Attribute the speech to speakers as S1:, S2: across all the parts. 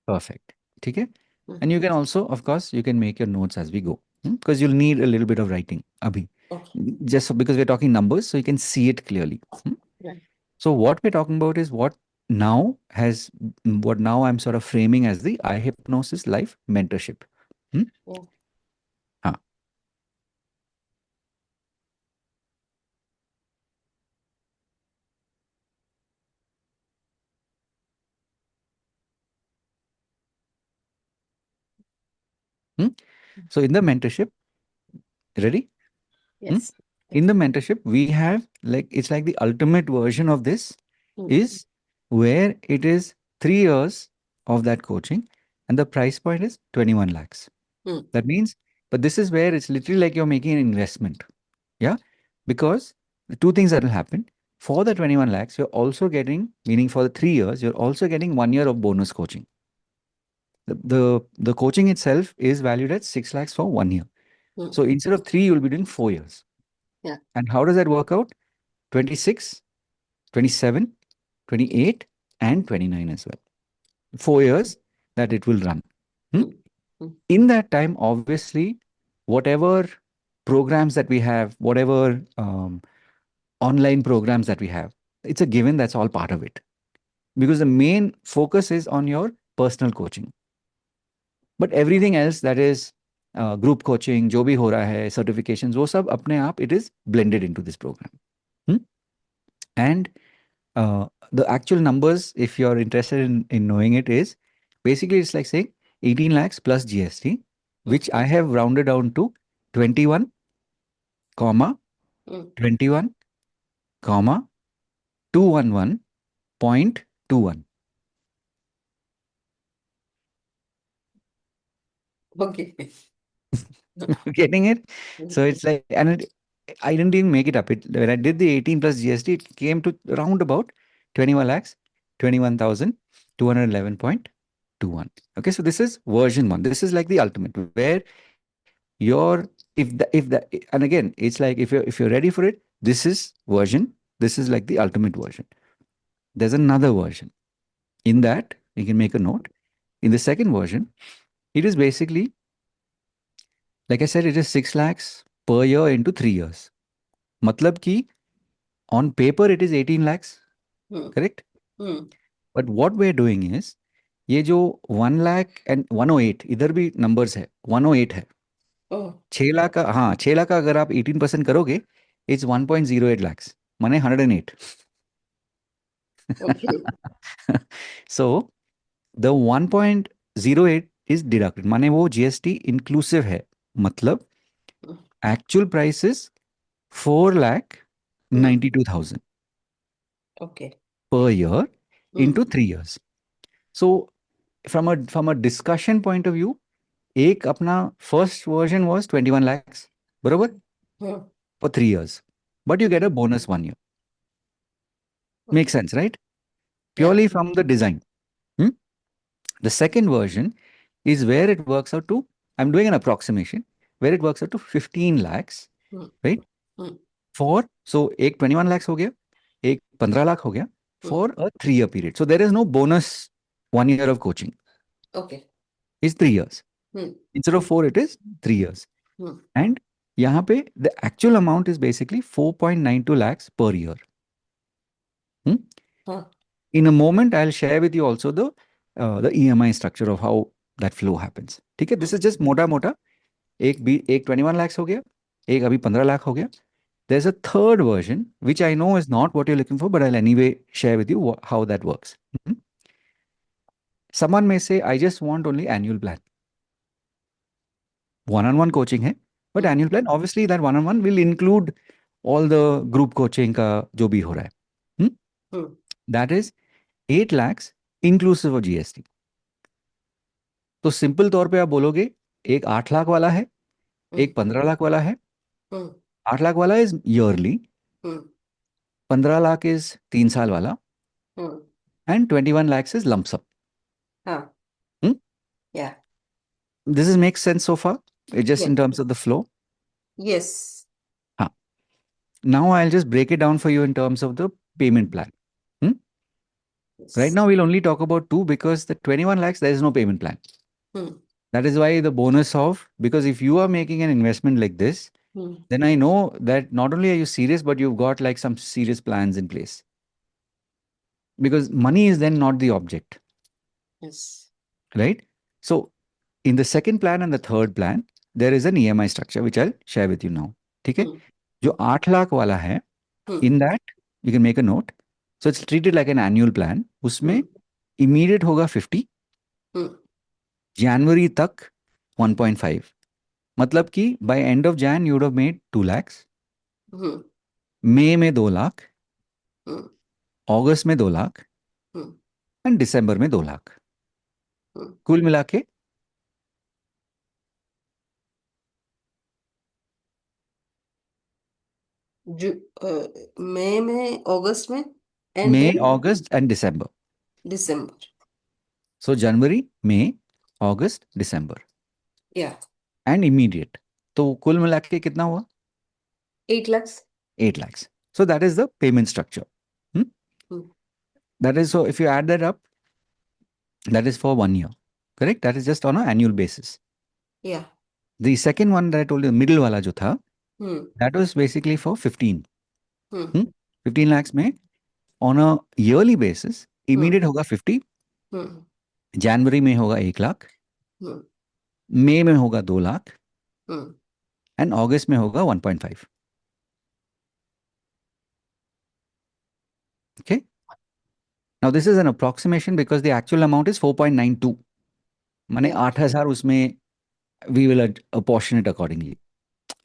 S1: Perfect. ठीक है?
S2: Hmm.
S1: And you can also, of course, you can make your notes as we go, because you'll need a little bit of writing abhi.
S2: Okay.
S1: Just because we're talking numbers, so you can see it clearly.
S2: Right.
S1: So what we're talking about is now has what now I'm sort of framing as the iHypnosis Life Mentorship. Hmm?
S2: Yeah.
S1: हाँ. Hmm? So in the mentorship, ready? Hmm?
S2: Yes.
S1: In the
S2: Okay.
S1: mentorship, we have like it's like the ultimate version of this
S2: Hmm.
S1: is where it is 3 years of that coaching, and the price point is 21 lakhs.
S2: Hmm.
S1: That means, but this is where it's literally like you're making an investment. Yeah. Because the two things that will happen for the 21 lakhs, you're also getting, meaning for the 3 years, you're also getting 1 year of bonus coaching. The coaching itself is valued at 6 lakhs for 1 year.
S2: Hmm.
S1: So instead of three, you'll be doing 4 years.
S2: Yeah.
S1: And how does that work out? 26, 27, 28, and 29 as well. 4 years that it will run. Hmm?
S2: Hmm. Hmm.
S1: In that time, obviously, whatever programs that we have, whatever online programs that we have, it's a given, that's all part of it. Because the main focus is on your personal coaching. But everything else that is group coaching, जो भी हो रहा है, certifications, वो सब अपने आप, it is blended into this program. Hmm? And the actual numbers, if you're interested in knowing it, is basically it's like saying 18 lakhs plus GST,
S2: Hmm.
S1: which I have rounded down to 21, comma,
S2: Hmm.
S1: 21, comma, 211.21.
S2: Okay.
S1: Getting it? So
S2: Hmm.
S1: it's like, and I didn't even make it up. When I did the 18 plus GST, it came to around about 21 lakhs, 21,211.21. Okay, so this is version one. This is like the ultimate, where your if the and again, it's like if you're ready for it, this is version. This is like the ultimate version. There's another version. In that, you can make a note. In the second version, it is basically, like I said, it is 6 lakhs per year into 3 years. मतलब कि on paper it is 18 lakhs,
S2: Hmm.
S1: correct?
S2: Hmm.
S1: But what we're doing is, ये जो 1 lakh and 108, इधर भी numbers है, 108 है.
S2: Oh.
S1: 6 lakh का, हाँ 6 लाख का अगर आप 18% करोगे, it's 1.08 lakhs, माने 108.
S2: Okay.
S1: So the 1.08 is deducted, माने वो GST inclusive है. मतलब
S2: Hmm.
S1: actual price is 4 lakh
S2: Hmm.
S1: 92,000
S2: Okay.
S1: per year
S2: Hmm.
S1: into 3 years. So from a discussion point of view, एक अपना first version was 21 lakhs, बरोबर,
S2: Hmm.
S1: for 3 years, but you get a bonus 1 year. Makes
S2: Okay.
S1: sense, right?
S2: Yeah.
S1: Purely from the design. Hmm? The second version is where it works out to, I'm doing an approximation, where it works out to 15 lakhs,
S2: Hmm.
S1: right?
S2: Hmm.
S1: For, so एक 21 lakhs हो गया, एक 15 लाख हो गया,
S2: Hmm.
S1: for a 3 year period. So there is no bonus 1 year of coaching.
S2: Okay.
S1: It's 3 years.
S2: Hmm.
S1: Instead of four, it is 3 years.
S2: Hmm.
S1: And यहाँ पे the actual amount is basically 4.92 lakhs per year. Hmm?
S2: Huh.
S1: In a moment, I'll share with you also the EMI structure of how that flow happens. ठीक है? This is just मोटा मोटा एक 21 lakhs हो गया, एक अभी 15 लाख हो गया. There's a third version, which I know is not what you're looking for, but I'll anyway share with you how that works. Hmm? Someone may say, I just want only annual plan. One-on-one coaching है, but
S2: Hmm.
S1: annual plan, obviously that one-on-one will include all the group coaching का जो भी हो रहा है. Hmm?
S2: Hmm.
S1: That is 8 lakhs inclusive of GST. तो simple तौर पे आप बोलोगे, एक 8 लाख वाला है,
S2: Hmm.
S1: एक 15 लाख वाला है.
S2: Hmm.
S1: 8 लाख वाला is yearly,
S2: Hmm.
S1: 15 lakh is 3 साल वाला,
S2: Hmm.
S1: And 21 lakhs is lump sum.
S2: Huh.
S1: Hmm?
S2: Yeah.
S1: This is makes sense so far, just
S2: Yeah.
S1: in terms of the flow.
S2: Yes.
S1: Huh. Now I'll just break it down for you in terms of the payment plan. Hmm? Right
S2: Yes.
S1: now, we'll only talk about two because the 21 lakhs, there is no payment plan.
S2: Hmm.
S1: That is why the bonus of, because if you are making an investment like this,
S2: Hmm.
S1: then I know that not only are you serious, but you've got like some serious plans in place. Because money is then not the object,
S2: Yes.
S1: right? So in the second plan and the third plan, there is an EMI structure, which I'll share with you now. ठीक है?
S2: Hmm.
S1: जो
S2: Hmm.
S1: 8 lakh वाला है,
S2: Hmm.
S1: in that, you can make a note. So it's treated like an annual plan.
S2: Hmm.
S1: उसमें immediate होगा 50,
S2: Hmm.
S1: जनवरी तक 1.5. मतलब कि by end of Jan, you would have made 2 lakhs.
S2: Hmm.
S1: मई में 2 लाख,
S2: Hmm.
S1: अगस्त में 2 लाख,
S2: Hmm.
S1: एंड दिसंबर में 2 lakh.
S2: Hmm.
S1: कुल मिला के
S2: जू मई में, अगस्त में, and
S1: May,
S2: then
S1: August and December.
S2: December.
S1: So January, May, August, December
S2: या
S1: एंड इमीडिएट. तो कुल मिला के कितना हुआ?
S2: 8 lakhs.
S1: 8 lakhs. So that is the payment structure. Hmm?
S2: Hmm.
S1: That is, so if you add that up, that is for 1 year. Correct? That is just on an annual basis.
S2: या.
S1: The second one that I told you, middle वाला जो था,
S2: Hmm.
S1: that was basically for 15.
S2: Hmm.
S1: Hmm? 15 lakhs में on a yearly basis,
S2: Hmm.
S1: immediate होगा 50,
S2: Hmm.
S1: जनवरी में होगा 1 lakh,
S2: Hmm.
S1: मई में होगा 2 लाख,
S2: Hmm.
S1: एंड अगस्त में होगा 1.5. Okay. Now this is an approximation because the actual amount is 4.92. माने
S2: Yeah.
S1: 8,000 उसमें we will apportion it accordingly.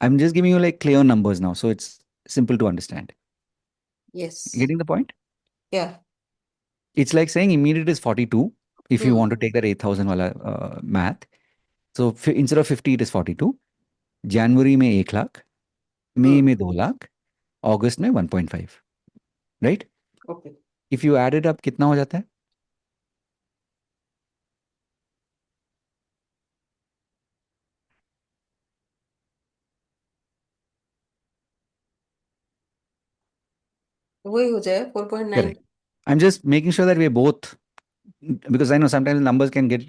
S1: I'm just giving you like clear numbers now, so it's simple to understand.
S2: Yes.
S1: Getting the point?
S2: Yeah.
S1: It's like saying immediate is 42 if you
S2: Hmm.
S1: want to take that 8,000 wala math. So instead of 50, it is 42. January में 1 lakh,
S2: Hmm.
S1: मई में 2 लाख, अगस्त में 1.5. Right?
S2: Okay.
S1: If you add it up, कितना हो जाता है?
S2: वही हो जाए 4.9.
S1: Correct. I'm just making sure that we're both, because I know sometimes numbers can get,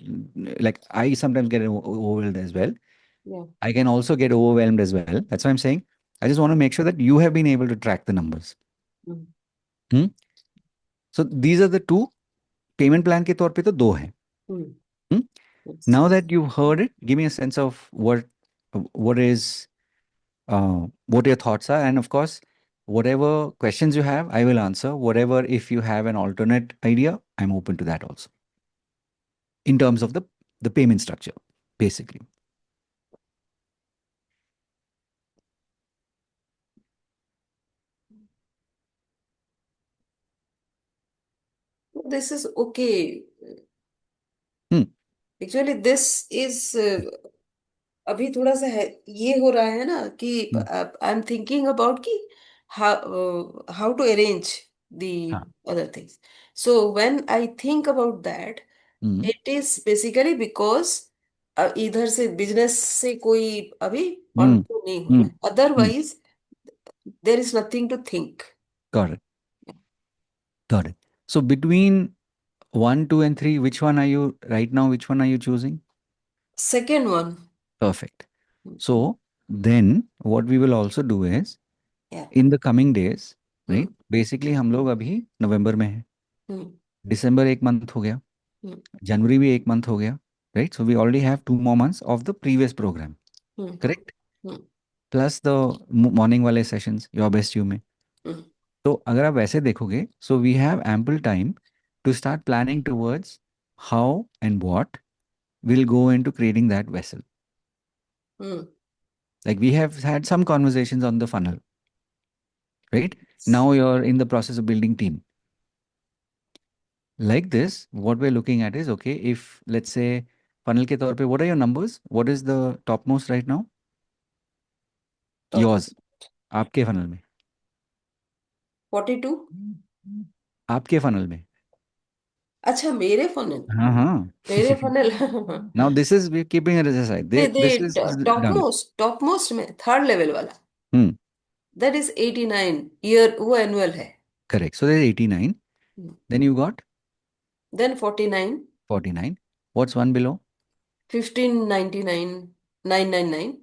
S1: like I sometimes get overwhelmed as well.
S2: Yeah.
S1: I can also get overwhelmed as well. That's why I'm saying I just want to make sure that you have been able to track the numbers.
S2: Hmm.
S1: Hmm? So these are the two. Payment plan के तौर पे तो दो हैं.
S2: Hmm.
S1: Hmm?
S2: Yes.
S1: Now that you've heard it, give me a sense of what is what your thoughts are, and of course, whatever questions you have, I will answer. Whatever, if you have an alternate idea, I'm open to that also. In terms of the payment structure, basically.
S2: This is okay.
S1: Hmm.
S2: Actually, this is अभी थोड़ा सा है, ये हो रहा है ना कि
S1: Hmm.
S2: I am thinking about कि हाउ टू अरेंज द
S1: हाँ.
S2: Other things. So when I think about that,
S1: Hmm.
S2: It is basically because इधर से बिजनेस से कोई अभी
S1: Hmm.
S2: ऑन नहीं हो
S1: Hmm.
S2: रहा है,
S1: Hmm.
S2: Otherwise there is nothing to think.
S1: Got it. Got it. So between 1, 2, and 3, which one are you right now? Which one are you choosing?
S2: Second one.
S1: Perfect. So then what we will also do is
S2: या.
S1: in the coming days, right?
S2: Hmm.
S1: Basically हम लोग अभी नवंबर में हैं.
S2: हम्म.
S1: दिसंबर एक month हो गया.
S2: हम्म.
S1: जनवरी भी एक मंथ हो गया. Right? So we already have 2 more months of the previous program.
S2: Hmm.
S1: Correct?
S2: Hmm.
S1: Plus the morning वाले sessions, your best you में.
S2: हम्म.
S1: तो अगर आप वैसे देखोगे, so we have ample time to start planning towards how and what will go into creating that vessel.
S2: Hmm.
S1: Like we have had some conversations on the funnel, right? Now you're in the process of building team. Like this, what we're looking at is, okay, if let's say funnel के तौर पे, what are your numbers? What is the topmost right now?
S2: Top
S1: Yours. आपके funnel में.
S2: 42.
S1: आपके funnel में.
S2: अच्छा, मेरे funnel.
S1: हाँ हाँ.
S2: मेरे funnel.
S1: Now this is, we're keeping it aside.
S2: They they
S1: This is done.
S2: Top most में थर्ड लेवल वाला,
S1: Hmm.
S2: दैट इज 89 ईयर, वो एनुअल है.
S1: Correct. So there's 89.
S2: Hmm.
S1: Then you got
S2: then 49,
S1: 49. What's one below?
S2: 1599, 999.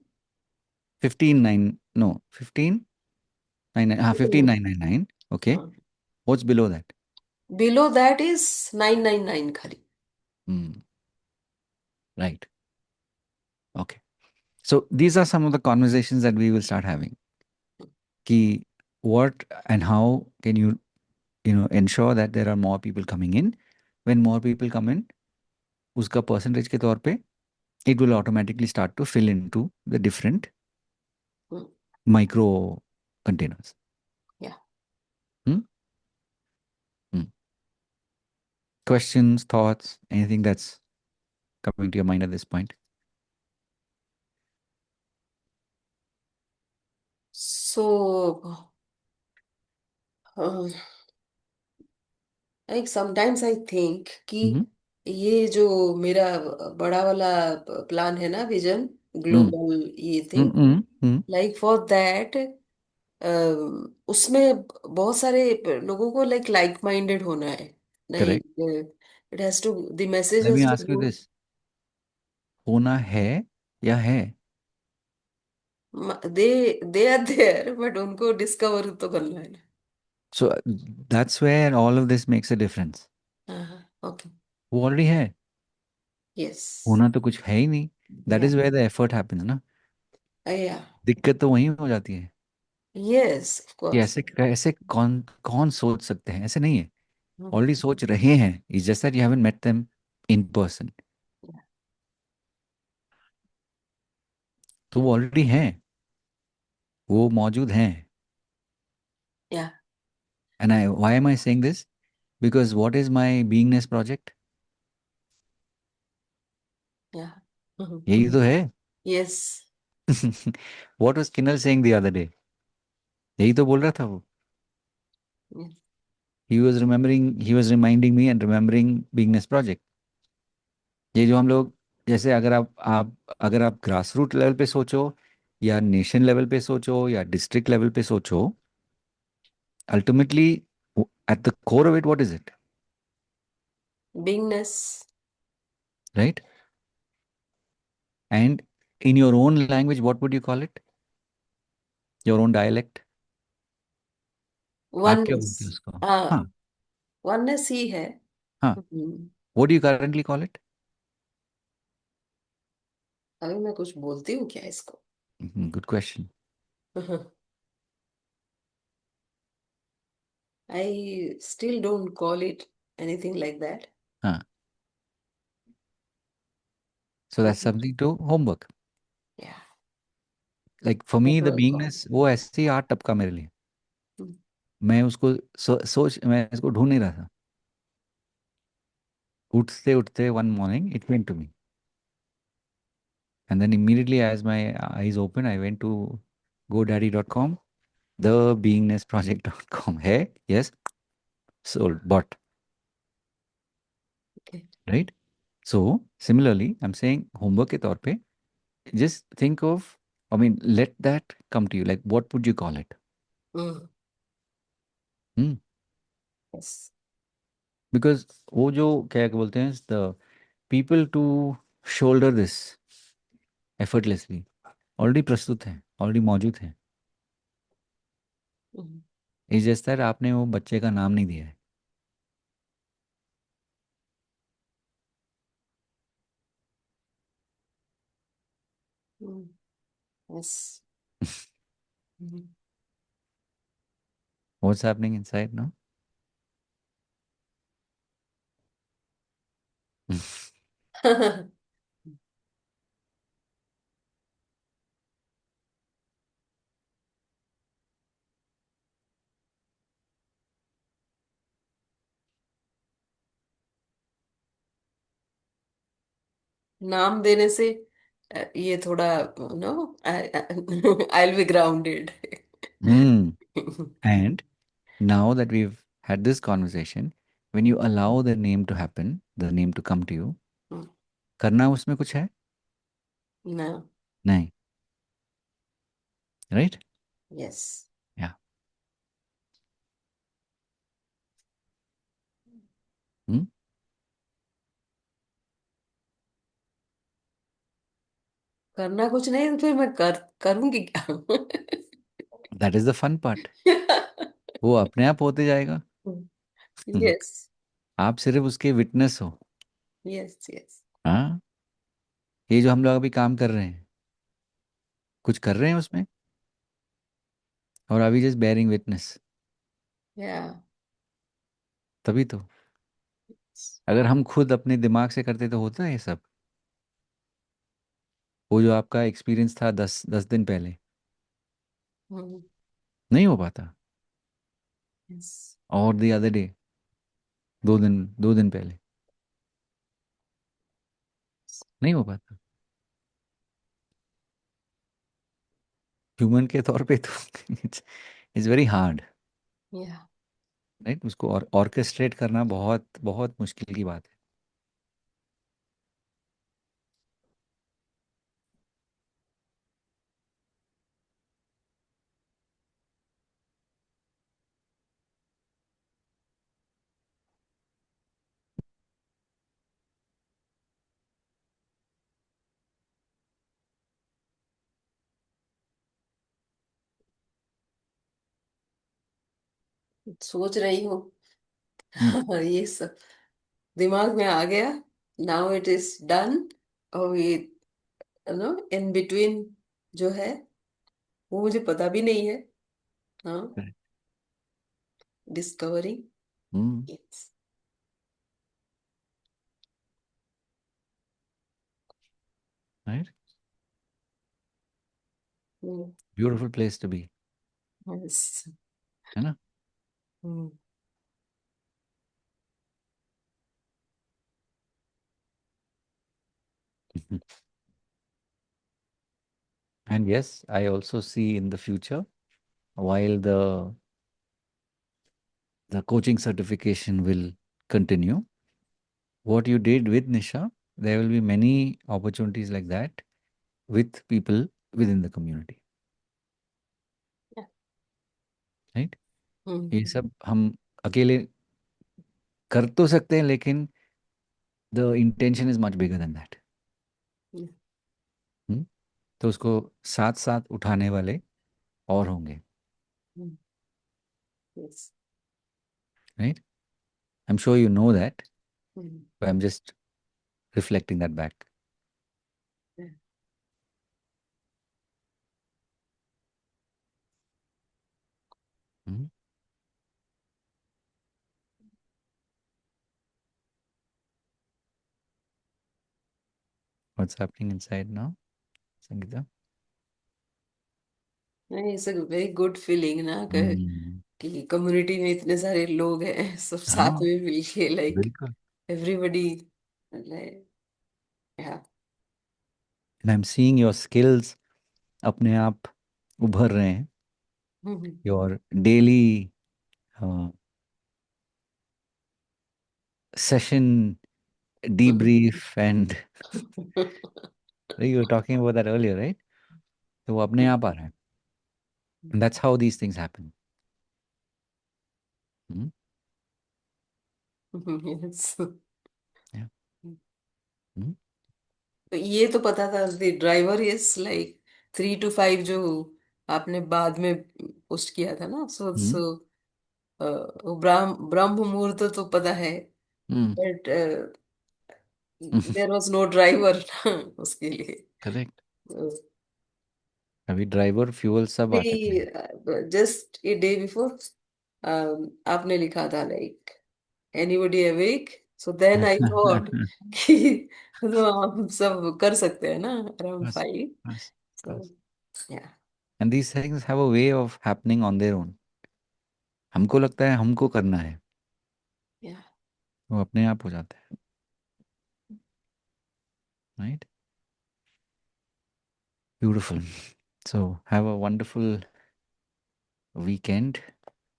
S1: 15 9. No, 15 9. 15 999. Okay.
S2: हाँ.
S1: What's below that?
S2: Below that is 999 खाली.
S1: Hmm. Right. Okay. So these are some of the conversations that we will start having. Ki what and how can you ensure that there are more people coming in? When more people come in, उसका percentage के तौर पे it will automatically start to fill into the different
S2: Hmm.
S1: micro containers.
S2: Yeah.
S1: Hmm? Hmm. Questions, thoughts, anything that's coming to your mind at this point?
S2: So, like sometimes I think कि
S1: Mm-hmm.
S2: ये जो मेरा बड़ा वाला plan है ना, vision,
S1: Mm.
S2: Global ये thing,
S1: Mm-mm. Mm.
S2: Like for that, उसमें बहुत सारे लोगों को लाइक माइंडेड होना है.
S1: Correct.
S2: Like it has to, the message
S1: Let me
S2: has to
S1: ask you
S2: go.
S1: this. होना है या है?
S2: They they are there, but उनको डिस्कवर तो करना है ना.
S1: So that's where all of this makes a difference.
S2: हाँ. ओके.
S1: वो ऑलरेडी है.
S2: यस.
S1: होना तो कुछ है ही नहीं. That
S2: या.
S1: is where the effort happens ना.
S2: या.
S1: दिक्कत तो वहीं हो जाती है
S2: यस, ऑफ
S1: कि
S2: कोर्स.
S1: ऐसे ऐसे कौन कौन सोच सकते हैं. ऐसे नहीं है. ऑलरेडी सोच रहे हैं. It's just that you haven't met them in person. तो वो ऑलरेडी हैं. वो मौजूद हैं.
S2: या.
S1: And why am I saying this? Because what is my beingness project?
S2: या.
S1: यही तो है.
S2: Yes.
S1: What was Kinnell saying the other day? यही तो बोल रहा था वो. He was reminding me and remembering beingness project. ये जो हम लोग, जैसे अगर आप ग्रास रूट लेवल पे सोचो या नेशन लेवल पे सोचो या डिस्ट्रिक्ट लेवल पे सोचो, ultimately at the core of it what is it?
S2: Beingness.
S1: Right. And in your own language what would you call it? Your own dialect. आप क्या
S2: वननेस.
S1: बोलते हो उसको?
S2: हाँ.
S1: हाँ.
S2: वननेस ही है.
S1: हाँ.
S2: Hmm.
S1: What do you currently call it?
S2: अभी मैं कुछ बोलती हूँ क्या इसको?
S1: Good question.
S2: I still don't call it anything like that.
S1: हाँ. So that's something to homework.
S2: Yeah.
S1: Like for me
S2: That's
S1: the
S2: what I call
S1: beingness वो ऐसे ही आर्ट टपका मेरे लिए.
S2: it.
S1: मैं उसको मैं इसको ढूंढ नहीं रहा था. उठते उठते one morning it went to me. And then immediately, as my eyes opened, I went to godaddy.com, thebeingnessproject.com. Hey, yes, sold, bought,
S2: Okay.
S1: right? So similarly, I'm saying homework ke taur pe, just think of, I mean, let that come to you. Like, what would you call it?
S2: Mm.
S1: Hmm?
S2: Yes.
S1: Because वो जो क्या बोलते हैं, the people to shoulder this effortlessly already प्रस्तुत हैं, already मौजूद हैं.
S2: Mm.
S1: It's just that आपने वो बच्चे का नाम नहीं दिया है.
S2: Mm. Yes. Mm.
S1: What's happening inside now?
S2: नाम देने से ये थोड़ा, no, I will be grounded.
S1: Hmm. And now that we've had this conversation, when you allow the name to happen, the name to come to you, करना उसमें कुछ है?
S2: ना.
S1: नहीं. Right?
S2: यस.
S1: Yeah. Hmm?
S2: करना कुछ नहीं तो फिर मैं करूंगी क्या?
S1: That is the fun part. वो अपने आप होते जाएगा।
S2: यस।
S1: आप सिर्फ उसके विटनेस हो।
S2: Yes yes.
S1: हाँ, ये जो हम लोग अभी काम कर रहे हैं, कुछ कर रहे हैं उसमें, और अभी जस्ट बेयरिंग विटनेस।
S2: या।
S1: तभी तो, अगर हम खुद अपने दिमाग से करते तो होता है ये सब। वो जो आपका एक्सपीरियंस था 10 दिन पहले, नहीं हो पाता।
S2: यस।
S1: और द अदर डे, 2 दिन पहले, नहीं हो पाता। ह्यूमन के तौर पे तो इट्स वेरी हार्ड,
S2: या।
S1: राइट। उसको और ऑर्केस्ट्रेट करना बहुत बहुत मुश्किल की बात है।
S2: सोच रही हूँ।
S1: हम्म,
S2: ये सब दिमाग में आ गया। Now it is done. और ये नो इन बिटवीन जो है वो मुझे पता भी नहीं है। हाँ।
S1: correct.
S2: Discovering.
S1: Hmm,
S2: yes.
S1: Right. Beautiful place to be,
S2: yes.
S1: है ना। And yes, I also see in the future, while the coaching certification will continue, what you did with Nisha, there will be many opportunities like that with people within the community, right? ये सब हम अकेले कर तो सकते हैं, लेकिन the intention is much bigger than that. तो उसको साथ साथ उठाने वाले और होंगे,
S2: yes.
S1: Right. I am sure you know that, I am just reflecting that back. What's happening inside now, Sangeeta?
S2: नहीं, it's a very good feeling ना
S1: हम्म,
S2: कि कम्युनिटी में इतने सारे लोग हैं सब साथ
S1: हाँ,
S2: में मिलके लाइक
S1: बिल्कुल।
S2: एवरीबडी लाइक या।
S1: And I am seeing your skills अपने आप उभर रहे हैं। Your daily session debrief and you were talking about that earlier, right? तो वो अपने आप आ रहा है, and that's how these things happen. Hmm?
S2: Yes.
S1: Yeah. Hmm?
S2: तो ये तो पता था ड्राइवर इज लाइक 3 to 5 जो आपने बाद में पोस्ट किया था ना। सो
S1: Hmm?
S2: सो ब्रह्म ब्रह्म मुहूर्त तो पता है
S1: Hmm.
S2: But there was no driver उसके लिए।
S1: करेक्ट। अभी ड्राइवर फ्यूल सब आ चुके हैं।
S2: जस्ट ए डे बिफोर आपने लिखा था like anybody awake. So then I thought कि तो हम सब कर सकते हैं ना अराउंड
S1: बस
S2: 5।
S1: बस
S2: सो
S1: बस।
S2: या।
S1: And these things have a way of happening on their own. हमको लगता है हमको करना है,
S2: या।
S1: वो अपने आप हो जाता है, right. Beautiful. So have a wonderful weekend.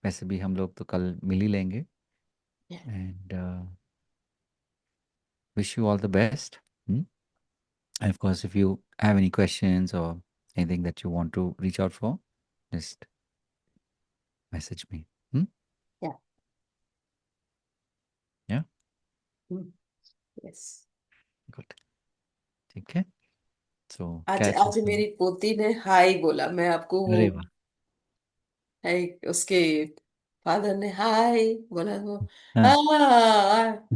S1: वैसे भी हम लोग तो कल मिल ही लेंगे, and wish you all the best. And of course, if you have any questions or anything that you want to reach out for, just message me. Hmm?
S2: या।
S1: Yeah,
S2: yes.
S1: good. ठीक है, सो
S2: आज
S1: कैट्स
S2: आज मेरी पोती ने हाय बोला, मैं आपको वो
S1: अरे वाह।
S2: है, उसके फादर ने हाय बोला वो
S1: हाँ।
S2: हाँ।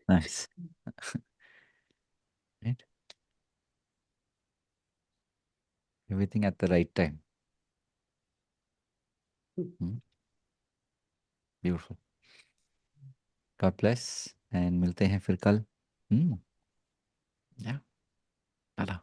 S1: Nice. Right. Everything at the right time. Beautiful. God bless. And मिलते हैं फिर कल। हम्म। या। टाटा।